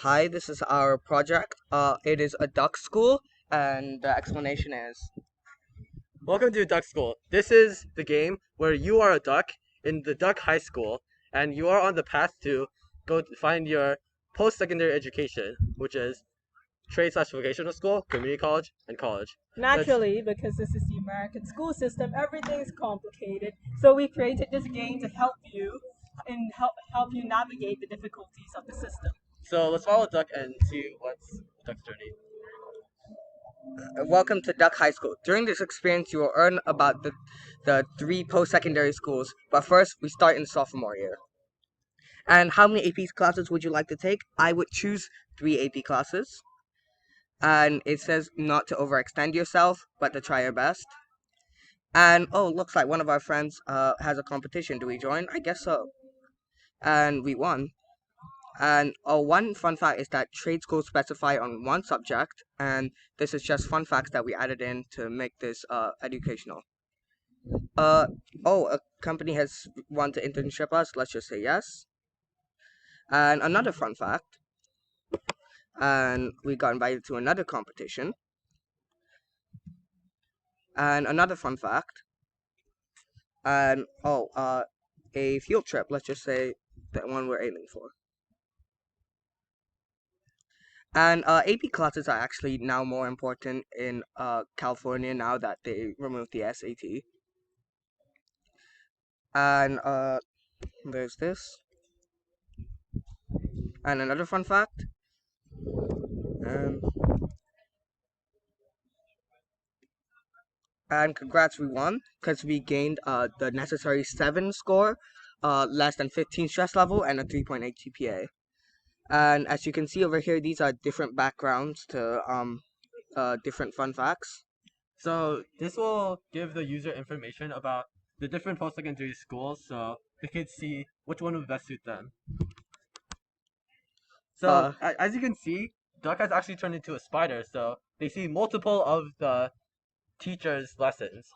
Hi, this is our project. It is a duck school, and the explanation is Welcome to Duck School. This is the game where you are a duck in the Duck High School, and you are on the path to go to find your post-secondary education, which is trade/vocational school, community college, and college. That's Naturally, because this is the American school system, everything is complicated. So we created this game to help you and help you navigate the difficulties of the system. so. Let's follow Duck and see what's Duck's journey. welcome to Duck High School. During this experience, you will learn about the three post-secondary schools. But first, we start in sophomore year. And how many AP classes would you like to take? I would choose three AP classes. And it says not to overextend yourself, but to try your best. And oh, looks like one of our friends has a competition. Do we join? I guess so. And we won. And one fun fact is that trade schools specify on one subject, and this is just fun facts that we added in to make this educational. Uh a company has want to internship us. Let's just say yes. And another fun fact, and we got invited to another competition. And another fun fact, and a field trip. Let's just say that one we're aiming for. And AP classes are actually now more important in California now that they removed the SAT. And there's this. And another fun fact. Um, and congrats, we won because we gained the necessary 7 score, less than 15 stress level, and a 3.8 GPA. And as you can see over here, these are different backgrounds to different fun facts. So this will give the user information about the different post-secondary schools, so they can see which one would best suit them. So Uh, as you can see, Duck has actually turned into a spider, so they see multiple of the teacher's lessons.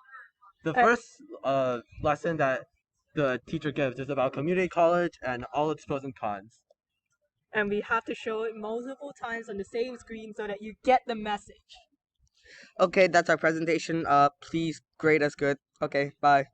The Uh, first lesson that the teacher gives is about community college and all its pros and cons. and we have to show it multiple times on the same screen so that you get the message. okay, that's our presentation. Please grade us good. Okay, bye.